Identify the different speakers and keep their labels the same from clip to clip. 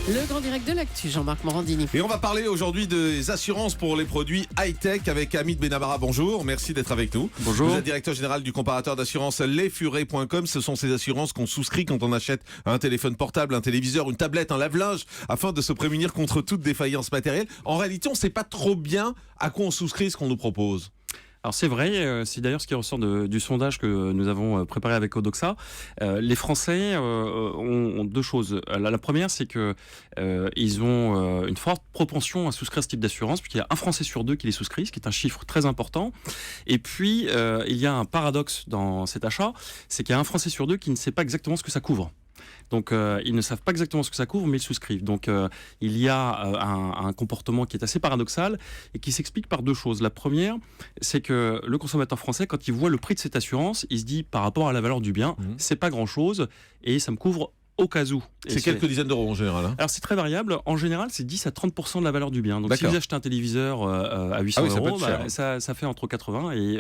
Speaker 1: Le grand direct de l'actu, Jean-Marc Morandini.
Speaker 2: Et on va parler aujourd'hui des assurances pour les produits high-tech avec Hamid Benamara. Bonjour, merci d'être avec nous.
Speaker 3: Bonjour.
Speaker 2: Vous êtes directeur général du comparateur d'assurance lesfurets.com. Ce sont ces assurances qu'on souscrit quand on achète un téléphone portable, un téléviseur, une tablette, un lave-linge, afin de se prémunir contre toute défaillance matérielle. En réalité, on ne sait pas trop bien à quoi on souscrit ce qu'on nous propose.
Speaker 3: Alors c'est vrai, c'est d'ailleurs ce qui ressort du sondage que nous avons préparé avec Odoxa. Les Français ont deux choses. La première, c'est que ils ont une forte propension à souscrire ce type d'assurance, puisqu'il y a un Français sur deux qui les souscrit, ce qui est un chiffre très important. Et puis, il y a un paradoxe dans cet achat, c'est qu'il y a un Français sur deux qui ne sait pas exactement ce que ça couvre. Donc ils ne savent pas exactement ce que ça couvre, mais ils souscrivent. Donc il y a un comportement qui est assez paradoxal et qui s'explique par deux choses. La première, c'est que le consommateur français, quand il voit le prix de cette assurance, il se dit par rapport à la valeur du bien, c'est pas grand-chose et ça me couvre au cas où.
Speaker 2: C'est quelques dizaines d'euros en général. Hein.
Speaker 3: Alors c'est très variable. En général, c'est 10 à 30% de la valeur du bien. Donc si vous achetez un téléviseur à 800 euros, ça fait entre 80 et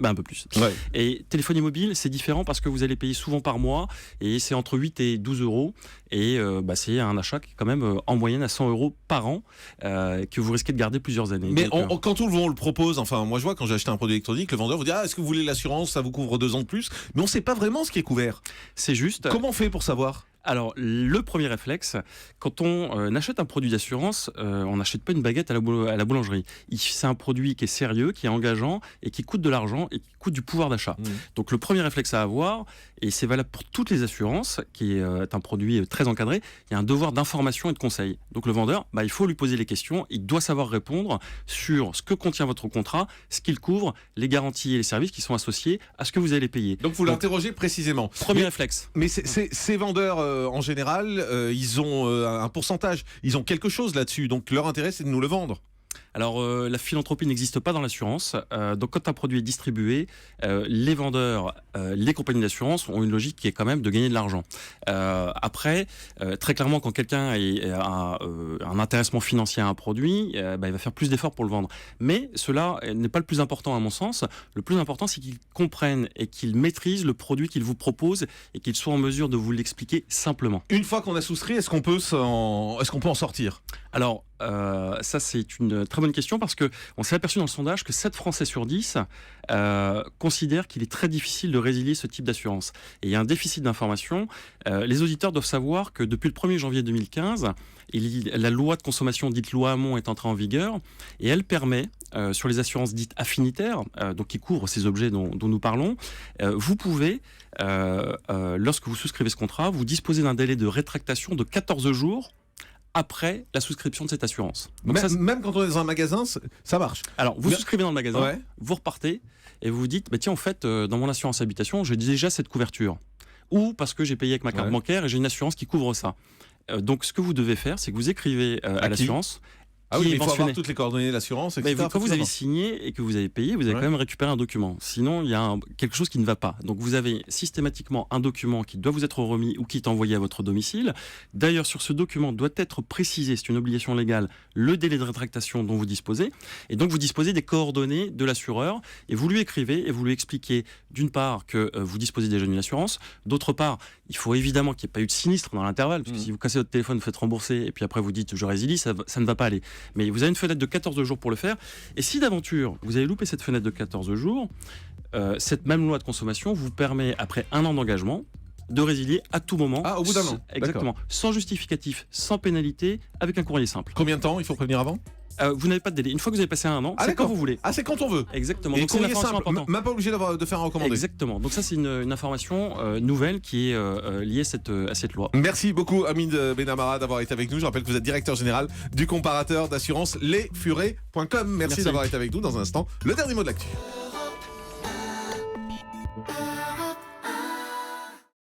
Speaker 3: un peu plus.
Speaker 2: Ouais.
Speaker 3: Et téléphonie mobile, c'est différent parce que vous allez payer souvent par mois et c'est entre 8 et 12 euros. Et c'est un achat qui est quand même en moyenne à 100 euros par an que vous risquez de garder plusieurs années.
Speaker 2: Mais
Speaker 3: donc,
Speaker 2: quand on le propose, enfin moi je vois quand j'ai acheté un produit électronique, le vendeur vous dit est-ce que vous voulez l'assurance, ça vous couvre 2 ans de plus, mais on ne sait pas vraiment ce qui est couvert.
Speaker 3: C'est juste.
Speaker 2: Comment on fait pour savoir ?
Speaker 3: Alors, le premier réflexe, quand on achète un produit d'assurance, on n'achète pas une baguette à la boulangerie. C'est un produit qui est sérieux, qui est engageant et qui coûte de l'argent et qui coûte du pouvoir d'achat. Donc, le premier réflexe à avoir, et c'est valable pour toutes les assurances, qui est un produit très encadré, il y a un devoir d'information et de conseil. Donc, le vendeur, il faut lui poser les questions, il doit savoir répondre sur ce que contient votre contrat, ce qu'il couvre, les garanties et les services qui sont associés à ce que vous allez payer.
Speaker 2: Donc, vous l'interrogez précisément.
Speaker 3: Premier réflexe.
Speaker 2: Mais ces vendeurs... en général, ils ont un pourcentage, ils ont quelque chose là-dessus, donc leur intérêt c'est de nous le vendre.
Speaker 3: Alors, la philanthropie n'existe pas dans l'assurance. Donc, quand un produit est distribué, les vendeurs, les compagnies d'assurance ont une logique qui est quand même de gagner de l'argent. Après, très clairement, quand quelqu'un a un intéressement financier à un produit, il va faire plus d'efforts pour le vendre. Mais cela n'est pas le plus important à mon sens. Le plus important, c'est qu'ils comprennent et qu'ils maîtrisent le produit qu'ils vous proposent et qu'ils soient en mesure de vous l'expliquer simplement.
Speaker 2: Une fois qu'on a souscrit, est-ce qu'on peut en sortir ?
Speaker 3: Alors, ça c'est une très bonne question parce qu'on s'est aperçu dans le sondage que 7 Français sur 10 considèrent qu'il est très difficile de résilier ce type d'assurance. Et il y a un déficit d'information. Les auditeurs doivent savoir que depuis le 1er janvier 2015, la loi de consommation dite loi Hamon est entrée en vigueur et elle permet, sur les assurances dites affinitaires, donc qui couvrent ces objets dont nous parlons, vous pouvez, lorsque vous souscrivez ce contrat, vous disposez d'un délai de rétractation de 14 jours après la souscription de cette assurance. Donc
Speaker 2: même quand on est dans un magasin, ça marche.
Speaker 3: Alors, vous souscrivez dans le magasin, vous repartez et vous vous dites, tiens, en fait, dans mon assurance habitation, j'ai déjà cette couverture. Ou parce que j'ai payé avec ma carte bancaire et j'ai une assurance qui couvre ça. Donc, ce que vous devez faire, c'est que vous écrivez à l'assurance.
Speaker 2: Ah oui, mais il faut avoir toutes les coordonnées de l'assurance, etc.
Speaker 3: Mais quand vous avez signé et que vous avez payé, vous avez quand même récupéré un document. Sinon, il y a quelque chose qui ne va pas. Donc, vous avez systématiquement un document qui doit vous être remis ou qui est envoyé à votre domicile. D'ailleurs, sur ce document doit être précisé, c'est une obligation légale, le délai de rétractation dont vous disposez. Et donc, vous disposez des coordonnées de l'assureur et vous lui écrivez et vous lui expliquez, d'une part, que vous disposez déjà d'une assurance. D'autre part, il faut évidemment qu'il n'y ait pas eu de sinistre dans l'intervalle. Parce que si vous cassez votre téléphone, vous faites rembourser et puis après vous dites je résilie, ça ne va pas aller. Mais vous avez une fenêtre de 14 jours pour le faire. Et si d'aventure, vous avez loupé cette fenêtre de 14 jours, cette même loi de consommation vous permet, après 1 an d'engagement, de résilier à tout moment.
Speaker 2: Ah, au bout d'1 an.
Speaker 3: Exactement. Sans justificatif, sans pénalité, avec un courrier simple.
Speaker 2: Combien de temps il faut prévenir avant ?
Speaker 3: Vous n'avez pas de délai. Une fois que vous avez passé 1 an, c'est quand vous voulez.
Speaker 2: Ah, c'est quand on veut.
Speaker 3: Exactement.
Speaker 2: Et
Speaker 3: donc c'est une information
Speaker 2: simple,
Speaker 3: importante.
Speaker 2: même pas obligé de faire un recommandé.
Speaker 3: Exactement. Donc ça, c'est une information nouvelle qui est liée à cette loi.
Speaker 2: Merci beaucoup, Hamid Benamara, d'avoir été avec nous. Je rappelle que vous êtes directeur général du comparateur d'assurance lesfurets.com. Merci d'avoir été avec nous. Dans un instant, le dernier mot de l'actu.